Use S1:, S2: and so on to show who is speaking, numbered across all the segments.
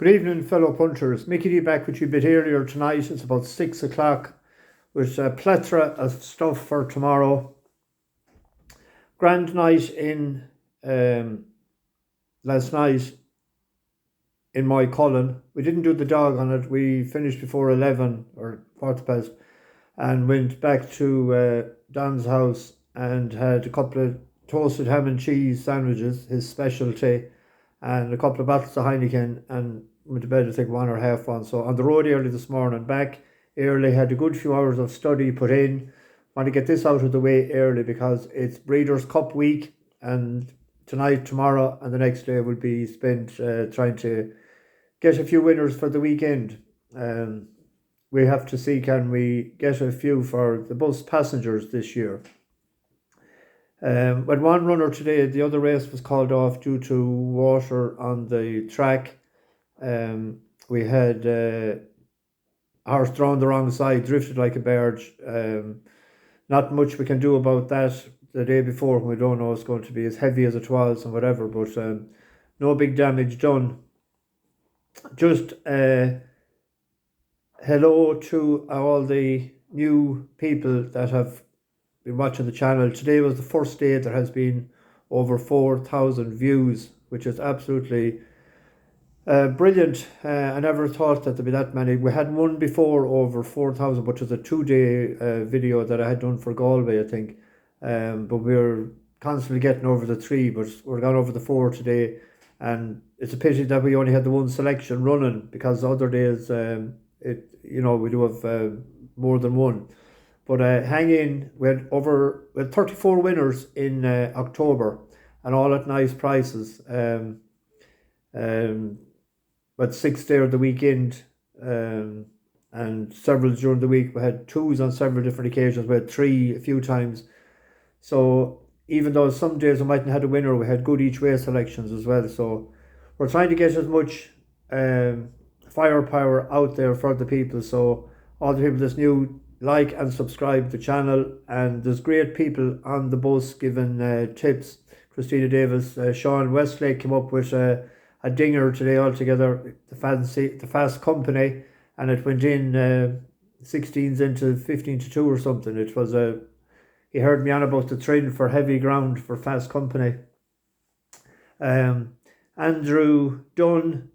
S1: Good evening, fellow punchers. Mickey D back with you a bit earlier tonight. It's about 6 o'clock with a plethora of stuff for tomorrow. Grand night in last night in my Cullen. We didn't do the dog on it. We finished before 11 or quarter past and went back to Don's house and had a couple of toasted ham and cheese sandwiches, his specialty, and a couple of bottles of Heineken, and went to bed I think 1:30. So on the road early this morning, back early, had a good few hours of study put in. Want to get this out of the way early because it's Breeders' Cup week, and tonight, tomorrow and the next day will be spent trying to get a few winners for the weekend. We have to see, can we get a few for the bus passengers this year. When one runner today, the other race was called off due to water on the track. We had a horse thrown the wrong side, drifted like a barge. Not much we can do about that the day before when we don't know it's going to be as heavy as it was and whatever, but no big damage done. Just hello to all the new people that have been watching the channel. Today was the first day there has been over 4,000 views, which is absolutely brilliant. I never thought that there'd be that many. We had one before over 4,000, which was a 2-day video that I had done for Galway, I think. But we're constantly getting over the 3, but we're gone over the 4 today. And it's a pity that we only had the one selection running, because the other days, we do have more than one. But hang in, we had 34 winners in October, and all at nice prices. But 6 there the weekend, and several during the week. We had 2s on several different occasions. We had 3 a few times. So even though some days we mightn't have had a winner, we had good each way selections as well. So we're trying to get as much firepower out there for the people. So all the people that's new, like and subscribe to the channel. And there's great people on the bus giving tips. Christina Davis, Sean Westlake came up with a dinger today altogether, the Fast Company, and it went in 16s into 15-2 or something. It was he heard me on about the trend for heavy ground for Fast Company. Andrew Dunn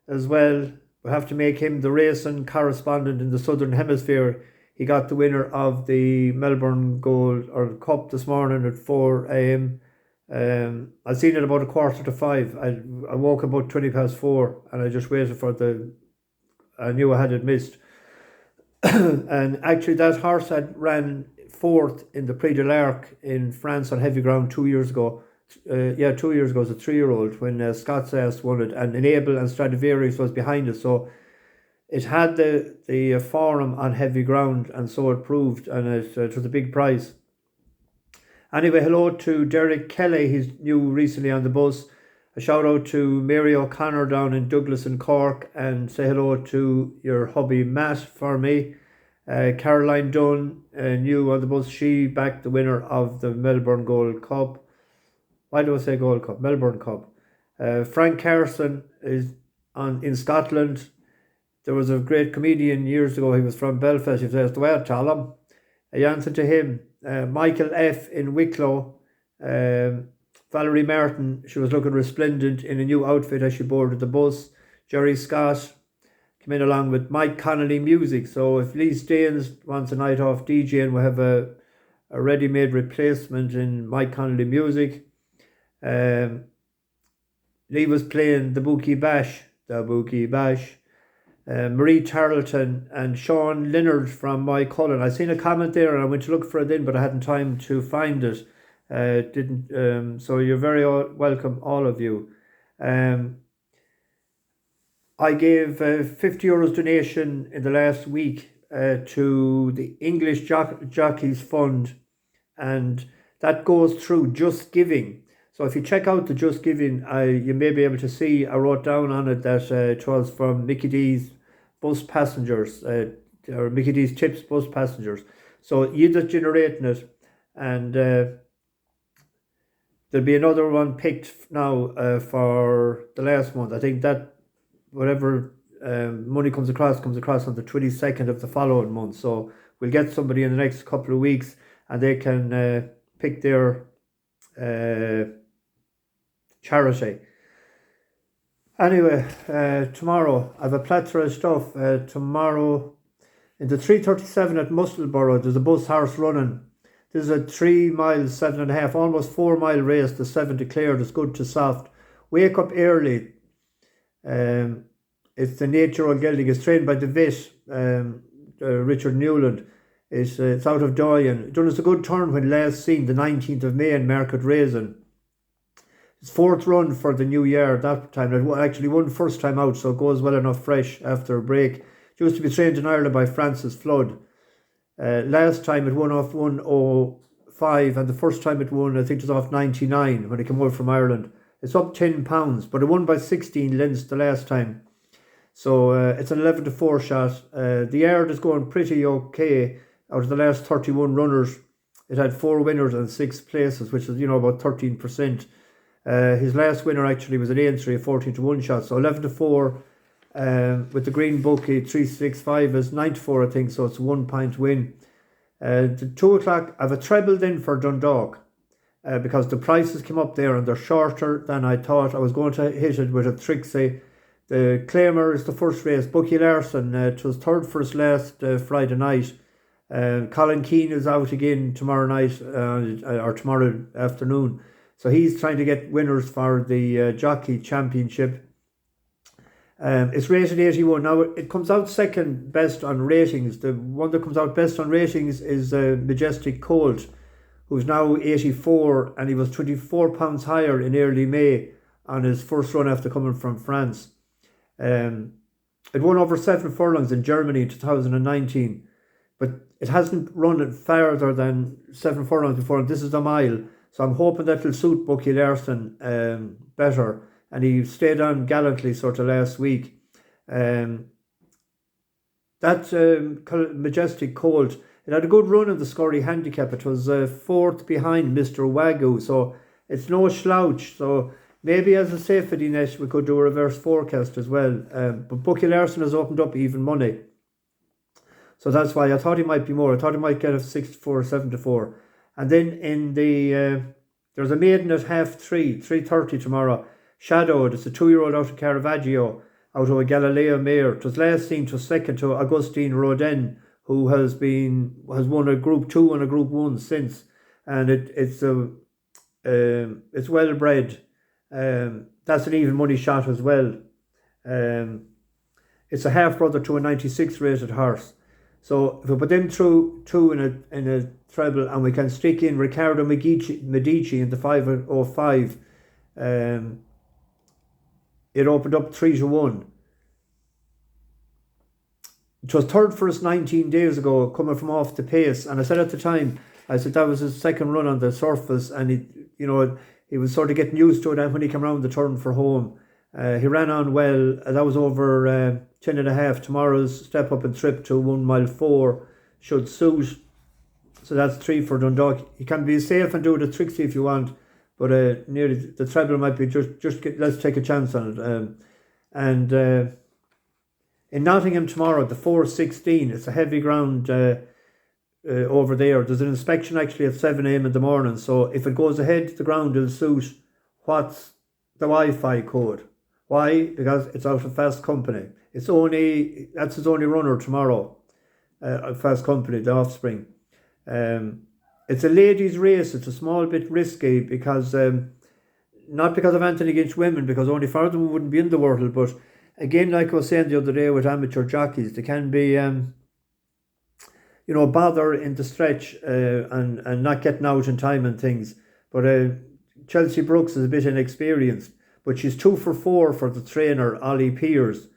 S1: as well. We have to make him the racing correspondent in the Southern Hemisphere. He got the winner of the Melbourne Gold or Cup this morning at 4 a.m. I seen it about 4:45. I woke about 4:20, and I just waited for I knew I had it missed. And actually that horse had ran 4th in the Prix de l'Arc in France on heavy ground 2 years ago. 2 years ago as a 3-year-old when Scott's Ass won it, and Enable and Stradivarius was behind it. So it had the forum on heavy ground, and so it proved, and it was a big prize. Anyway, hello to Derek Kelly. He's new recently on the bus. A shout out to Mary O'Connor down in Douglas and Cork, and say hello to your hubby Matt for me. Caroline Dunn, new on the bus. She backed the winner of the Melbourne Gold Cup. Why do I say Gold Cup? Melbourne Cup. Frank Carson is in Scotland. There was a great comedian years ago. He was from Belfast. He says, the way I tell him. I answered to him. Michael F. in Wicklow. Valerie Martin, she was looking resplendent in a new outfit as she boarded the bus. Jerry Scott came in along with Mike Connolly Music. So if Lee Staines wants a night off DJing, we have a ready-made replacement in Mike Connolly Music. Lee was playing the Bucky Bash. Marie Tarleton and Sean Leonard from my Cullen. I seen a comment there and I went to look for it in, but I hadn't time to find it. So you're very welcome, all of you. I gave €50 donation in the last week to the English Jockeys Fund, and that goes through Just Giving. So if you check out the Just Giving, you may be able to see, I wrote down on it that it was from Mickey D's bus passengers, or Mickey D's Tips bus passengers. So you're just generating it, and there'll be another one picked now for the last month. I think that whatever money comes across on the 22nd of the following month. So we'll get somebody in the next couple of weeks, and they can pick their charity. Anyway, tomorrow I have a plethora of stuff. Tomorrow in the 337 at Musselburgh, there's a bus horse running. There's a 3 miles, 7.5, almost 4 mile race. The 7 declared is good to soft. Wake up early. It's the natural gelding. It's trained by the vet, Richard Newland. It's out of Doyen. Done us a good turn when last seen, the 19th of May in Market Raisin. It's 4th run for the new year that time. It actually won first time out, so it goes well enough fresh after a break. It used to be trained in Ireland by Francis Flood. Last time it won off 105, and the first time it won, I think it was off 99 when it came over from Ireland. It's up £10, but it won by 16 lengths the last time. So it's an 11-4 shot. The yard is going pretty okay. Out of the last 31 runners, it had 4 winners and 6 places, which is, about 13%. His last winner actually was an entry, a 14-1 shot. So 11-4 with the green Bucky, 365 is 94, I think. So it's a 1 point win. The 2 o'clock, I have a treble then for Dundalk because the prices came up there and they're shorter than I thought. I was going to hit it with a Trixie. The claimer is the first race. Bucky Larson, it was third for us last Friday night. Colin Keane is out again tomorrow night or tomorrow afternoon. So he's trying to get winners for the Jockey Championship. It's rated 81. Now, it comes out second best on ratings. The one that comes out best on ratings is Majestic Colt, who's now 84, and he was £24 higher in early May on his first run after coming from France. It won over 7 furlongs in Germany in 2019, but it hasn't run it farther than 7 furlongs before, and this is a mile. So I'm hoping that will suit Bucky Larson better. And he stayed on gallantly sort of last week. That Majestic Colt, it had a good run in the Scurry Handicap. It was 4th behind Mr. Wagyu. So it's no slouch. So maybe as a safety net, we could do a reverse forecast as well. But Bucky Larson has opened up even money. So that's why I thought he might be more. I thought he might get a 6-4, 7-4. And then in the, there's a maiden at 3:30 tomorrow. Shadowed, it's a 2-year-old out of Caravaggio, out of a Galileo mare. It was last seen to second to Augustine Rodin, who has won a Group 2 and a Group 1 since. And it's well bred. That's an even money shot as well. It's a half brother to a 96 rated horse. So if we put them through 2 in a treble, and we can stick in Riccardi Medici in the 505, it opened up 3-1. It was third for us 19 days ago, coming from off the pace. And I said at the time, that was his second run on the surface, and he was sort of getting used to it. And when he came around the turn for home, he ran on well. That was over 10.5. Tomorrow's step up and trip to 1 mile 4 should suit. So that's 3 for Dundalk. You can be safe and do the Trixie if you want, but nearly the treble might be let's take a chance on it. In Nottingham tomorrow, the 4:16, it's a heavy ground over there. There's an inspection actually at 7 a.m. in the morning. So if it goes ahead, the ground will suit what's the Wi-Fi code. Why? Because it's out of Fast Company. That's his only runner tomorrow. Fast Company, the Offspring. It's a ladies' race. It's a small bit risky because not because of anything against women, because only for them wouldn't be in the world. But again, like I was saying the other day with amateur jockeys, they can be bother in the stretch and not getting out in time and things. But Chelsea Brooks is a bit inexperienced, but she's 2 for 4 for the trainer Ollie Pears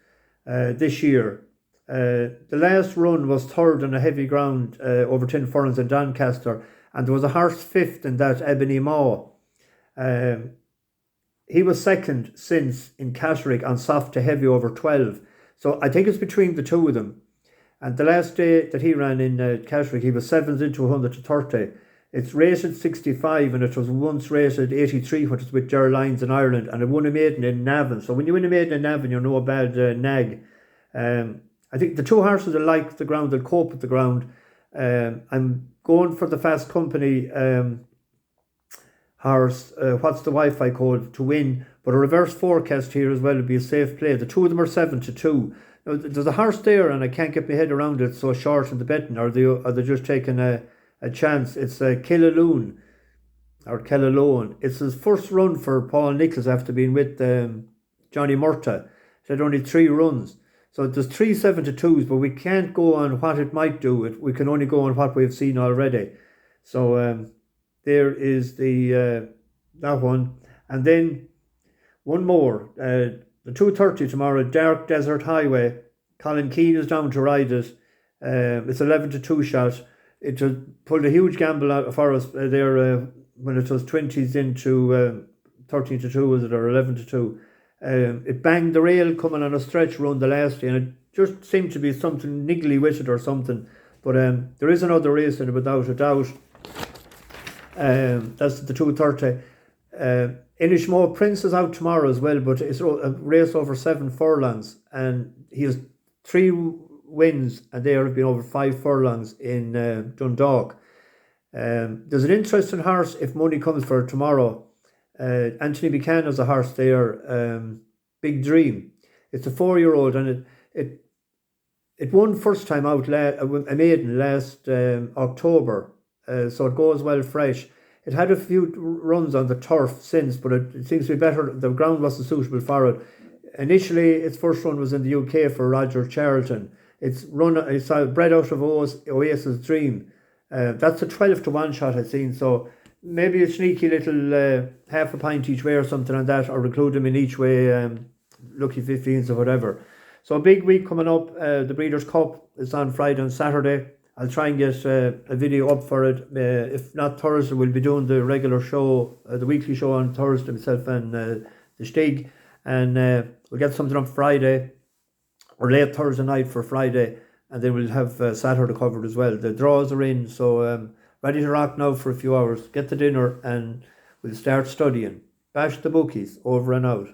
S1: this year. The last run was third on a heavy ground over 10 furlongs in Doncaster, and there was a horse 5th in that, Ebony Maw. He was second since in Catterick on soft to heavy over 12. So I think it's between the two of them. And the last day that he ran in Catterick, he was 7th into 100 to 30. It's rated 65 and it was once rated 83 when it was with Gerald Lyons in Ireland, and it won a maiden in Navan. So when you win a maiden in Navan, you're no bad nag. I think the two horses will like the ground, they'll cope with the ground. I'm going for the Fast Company horse, what's the Wi-Fi code, to win, but a reverse forecast here as well would be a safe play. The two of them are 7-2. Now, there's a horse there and I can't get my head around it, so short in the betting. Are they just taking a chance? It's Killalone or Killalone. It's his first run for Paul Nichols after being with Johnny Murtagh. He had only 3 runs. So there's 3 7-2s, but we can't go on what it might do. We can only go on what we've seen already. So there is the that one. And then one more. The 2:30 tomorrow, Dark Desert Highway. Colin Keane is down to ride it. It's 11-2 shot. It pulled a huge gamble out for us there when it was 20s into 13-2, was it, or 11-2. It banged the rail coming on a stretch run the last day, and it just seemed to be something niggly with it or something. But there is another race in it without a doubt. That's the 2:30. Inishmore Prince is out tomorrow as well, but it's a race over 7 furlongs, and he has 3 wins, and they have been over 5 furlongs in Dundalk. There's an interesting horse if money comes for it tomorrow. Anthony Buchanan has a horse there, Big Dream. It's a 4-year-old, and it won first time out a maiden last October, so it goes well fresh. It had a few runs on the turf since, but it seems to be better. The ground wasn't suitable for it. Initially, its first run was in the UK for Roger Charlton. It's bred out of Oasis Dream. That's a 12-1 shot I've seen, so maybe a sneaky little half a pint each way or something like that, or include them in each way, lucky 15s or whatever. So a big week coming up. The Breeders' Cup is on Friday and Saturday. I'll try and get a video up for it. If not Thursday, we'll be doing the regular show, the weekly show on Thursday, myself and the Stig. And we'll get something up Friday, or late Thursday night for Friday. And then we'll have Saturday covered as well. The draws are in, so ready to rock now for a few hours. Get the dinner and we'll start studying. Bash the bookies, over and out.